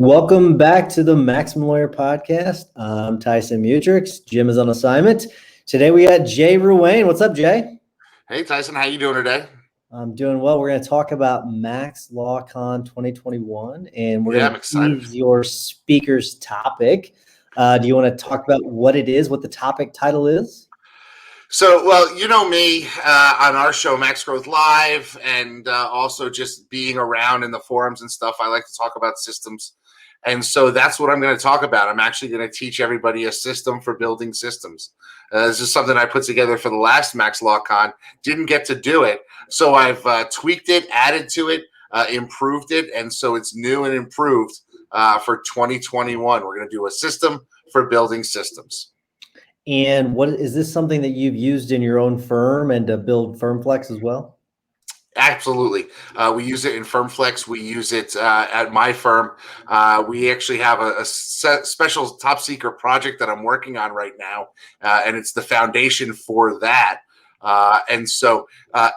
Welcome back to the Maximum Lawyer Podcast. I'm Tyson Mutrix. Jim is on assignment. Today we got Jay Ruane. What's up, Jay? Hey, Tyson. How you doing today? I'm doing well. We're going to talk about MaxLawCon 2021, and we're going to tease your speaker's topic. Do you want to talk about what it is, what the topic title is? So, well, you know me on our show, Max Growth Live, and also just being around in the forums and stuff. I like to talk about systems. And so that's what I'm going to talk about. I'm actually going to teach everybody a system for building systems. This is something I put together for the last MaxLawCon. Didn't get to do it. So I've tweaked it, added to it, improved it. And so it's new and improved for 2021. We're going to do a system for building systems. And what is this something that you've used in your own firm and to build Firmflex as well? Absolutely. We use it in Firmflex. We use it at my firm. We actually have a special top secret project that I'm working on right now, and it's the foundation for that. And so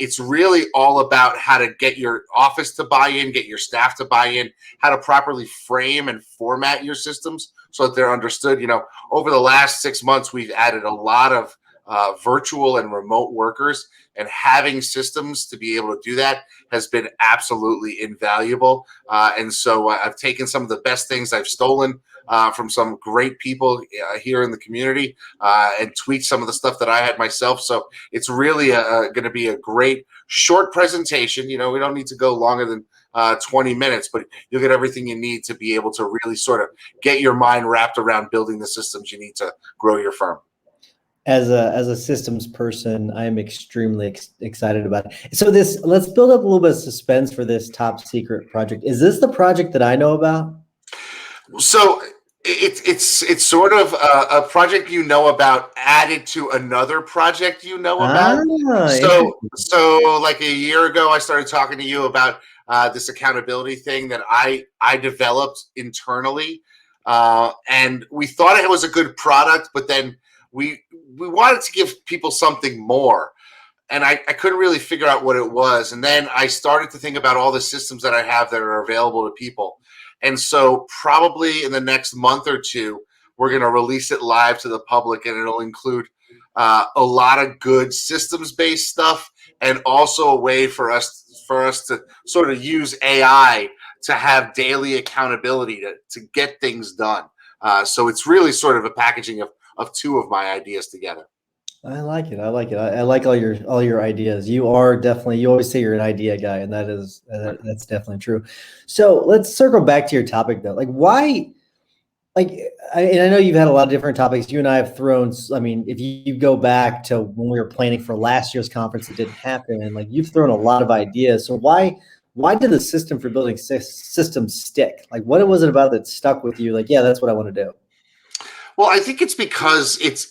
it's really all about how to get your office to buy in, get your staff to buy in, how to properly frame and format your systems so that they're understood. You know, over the last 6 months, we've added a lot of virtual and remote workers, and having systems to be able to do that has been absolutely invaluable. And so I've taken some of the best things I've stolen from some great people here in the community and tweaked some of the stuff that I had myself. So it's really going to be a great short presentation. You know, we don't need to go longer than 20 minutes, but you'll get everything you need to be able to really sort of get your mind wrapped around building the systems you need to grow your firm. As a systems person, I am extremely excited about it. So let's build up a little bit of suspense for this top secret project. Is this the project that I know about? So it's sort of a project you know about added to another project you know about. So like a year ago, I started talking to you about this accountability thing that I developed internally, and we thought it was a good product, but then we wanted to give people something more, and I couldn't really figure out what it was. And then I started to think about all the systems that I have that are available to people. And so probably in the next month or two, we're going to release it live to the public, and it'll include a lot of good systems-based stuff, and also a way for us to sort of use AI to have daily accountability to get things done. So it's really sort of a packaging of two of my ideas together. I like it. I like it. I like all your ideas. You always say you're an idea guy, and that's definitely true. So let's circle back to your topic though. Like why, and I know you've had a lot of different topics. You and I have thrown, I mean, if you go back to when we were planning for last year's conference, it didn't happen. And like you've thrown a lot of ideas. So why did the system for building systems stick? Like what was it about that stuck with you? Like, yeah, that's what I want to do. Well, I think it's because it's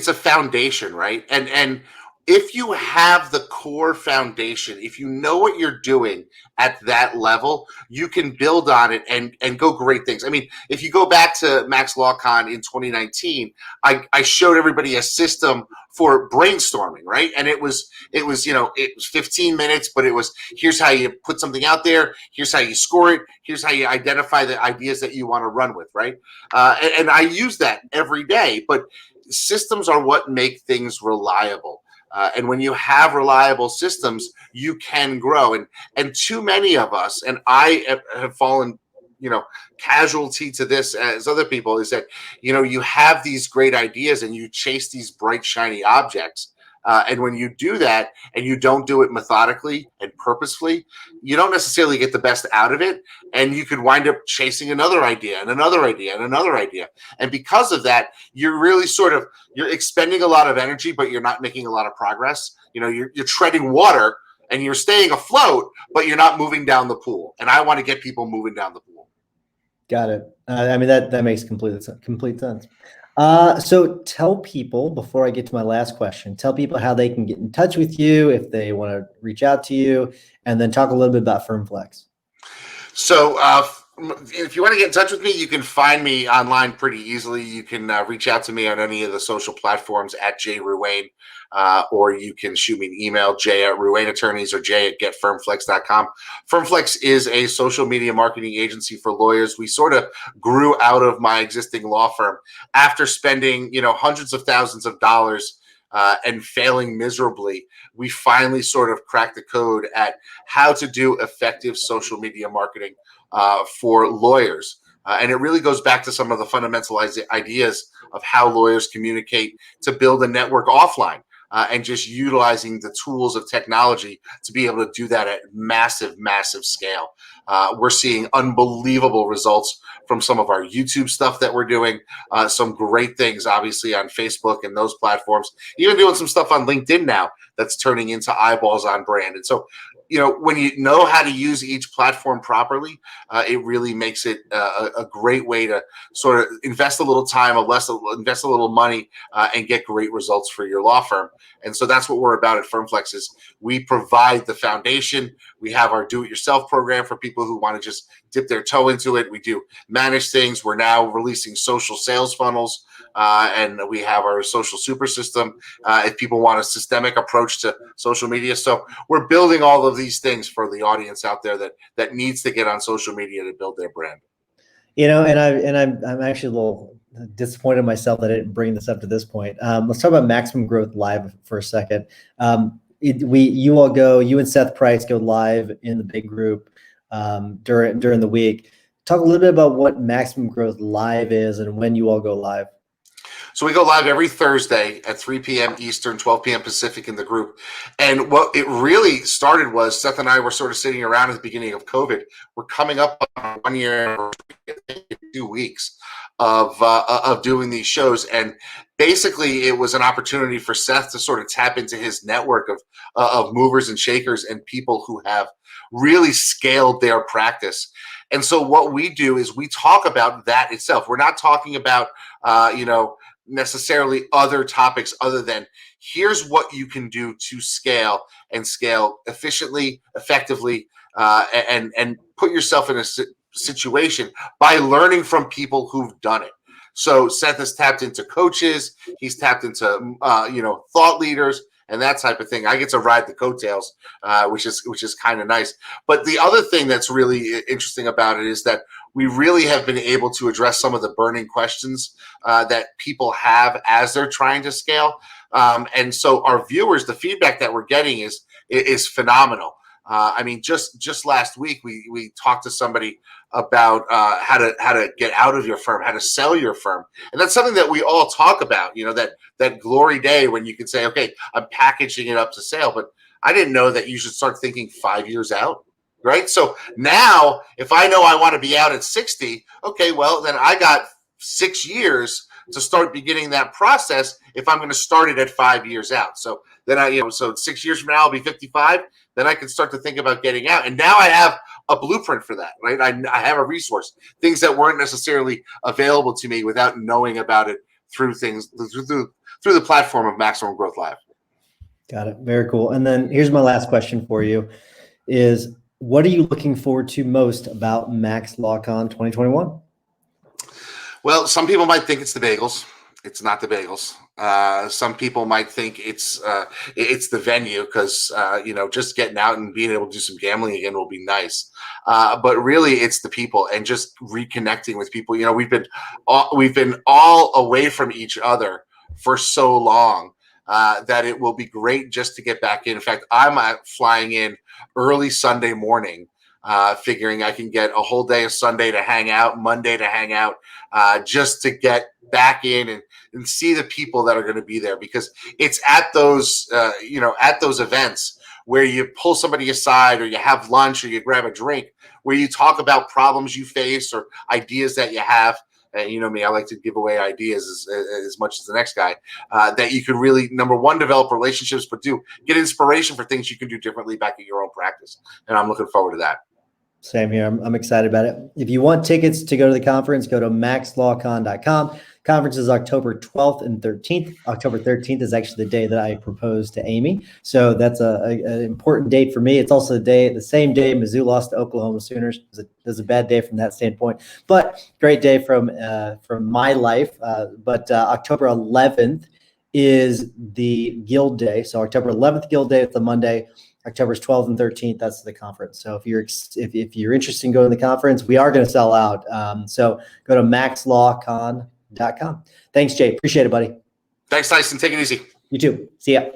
a foundation, right? And if you have the core foundation, if you know what you're doing at that level, you can build on it and go great things. I mean, if you go back to MaxLawCon in 2019, I showed everybody a system for brainstorming, right? And it was 15 minutes, but it was, here's how you put something out there, here's how you score it, here's how you identify the ideas that you want to run with, right? And I use that every day, but systems are what make things reliable. And when you have reliable systems, you can grow. And too many of us, and I have fallen, casualty to this as other people, is that, you have these great ideas and you chase these bright, shiny objects. And when you do that and you don't do it methodically and purposefully, you don't necessarily get the best out of it. And you could wind up chasing another idea and another idea and another idea. And because of that, you're really you're expending a lot of energy, but you're not making a lot of progress. You're treading water and you're staying afloat, but you're not moving down the pool. And I want to get people moving down the pool. Got it. I mean, that makes complete sense. So tell people, before I get to my last question, tell people how they can get in touch with you if they want to reach out to you, and then talk a little bit about Firmflex. So if you want to get in touch with me, you can find me online pretty easily. You can reach out to me on any of the social platforms at Jay Ruane, or you can shoot me an email, Jay@Ruane Attorneys or Jay@GetFirmflex.com. Firmflex is a social media marketing agency for lawyers. We sort of grew out of my existing law firm after spending, hundreds of thousands of dollars and failing miserably. We finally sort of cracked the code at how to do effective social media marketing for lawyers. And it really goes back to some of the fundamental ideas of how lawyers communicate to build a network offline, and just utilizing the tools of technology to be able to do that at massive, massive scale. We're seeing unbelievable results from some of our YouTube stuff that we're doing, some great things, obviously, on Facebook and those platforms, even doing some stuff on LinkedIn now that's turning into eyeballs on brand. And so, when you know how to use each platform properly, it really makes it a great way to sort of invest a little time, invest a little money, and get great results for your law firm. And so that's what we're about at Firmflex. Is we provide the foundation. We have our do-it-yourself program for people who want to just dip their toe into it. We do manage things. We're now releasing social sales funnels, and we have our social super system if people want a systemic approach to social media. So we're building all of these things for the audience out there that needs to get on social media to build their brand. I'm actually a little disappointed in myself that I didn't bring this up to this point. Let's talk about Maximum Growth Live for a second. You and Seth Price go live in the big group during the week. Talk a little bit about what Maximum Growth Live is and when you all go live. So we go live every Thursday at 3 p.m. Eastern, 12 p.m. Pacific in the group. And what it really started was Seth and I were sort of sitting around at the beginning of COVID. We're coming up on 1 year, 2 weeks of doing these shows. And basically it was an opportunity for Seth to sort of tap into his network of movers and shakers and people who have really scaled their practice. And so what we do is we talk about that itself. We're not talking about, necessarily other topics other than here's what you can do to scale and scale efficiently, effectively, and put yourself in a situation by learning from people who've done it. So Seth has tapped into coaches, he's tapped into thought leaders and that type of thing. I get to ride the coattails, which is kind of nice. But the other thing that's really interesting about it is that we really have been able to address some of the burning questions that people have as they're trying to scale. And so our viewers, the feedback that we're getting is phenomenal. Just last week we talked to somebody about how to get out of your firm, how to sell your firm, and that's something that we all talk about. That glory day when you can say, okay, I'm packaging it up to sale, but I didn't know that you should start thinking 5 years out. Right. So now if I know I want to be out at 60, okay, well, then I got 6 years to start beginning that process if I'm going to start it at 5 years out. So then so 6 years from now, I'll be 55. Then I can start to think about getting out. And now I have a blueprint for that, right? I have a resource, things that weren't necessarily available to me without knowing about it through the platform of Maximum Growth Live. Got it. Very cool. And then here's my last question for you is, what are you looking forward to most about MaxLawCon 2021? Well, some people might think it's the bagels. It's not the bagels. Some people might think it's the venue because just getting out and being able to do some gambling again will be nice. But really, it's the people and just reconnecting with people. We've been all away from each other for so long that it will be great just to get back in. In fact, I'm flying in early Sunday morning, figuring I can get a whole day of Sunday to hang out, Monday to hang out, just to get back in and see the people that are going to be there, because it's at those events where you pull somebody aside or you have lunch or you grab a drink where you talk about problems you face or ideas that you have. And you know me, I like to give away ideas as much as the next guy, that you can really, number one, develop relationships, but get inspiration for things you can do differently back at your own practice. And I'm looking forward to that. Same here. I'm excited about it. If you want tickets to go to the conference, go to maxlawcon.com. Conference is October 12th and 13th. October 13th is actually the day that I proposed to Amy. So that's an important date for me. It's also the same day Mizzou lost to Oklahoma Sooners. It was a bad day from that standpoint, but great day from my life. But October 11th is the Guild Day. So October 11th, Guild Day, it's the Monday. October 12th and 13th, that's the conference. So if you're interested in going to the conference, we are going to sell out. So go to MaxLawCon.com. Thanks, Jay. Appreciate it, buddy. Thanks, Tyson. Take it easy. You too. See ya.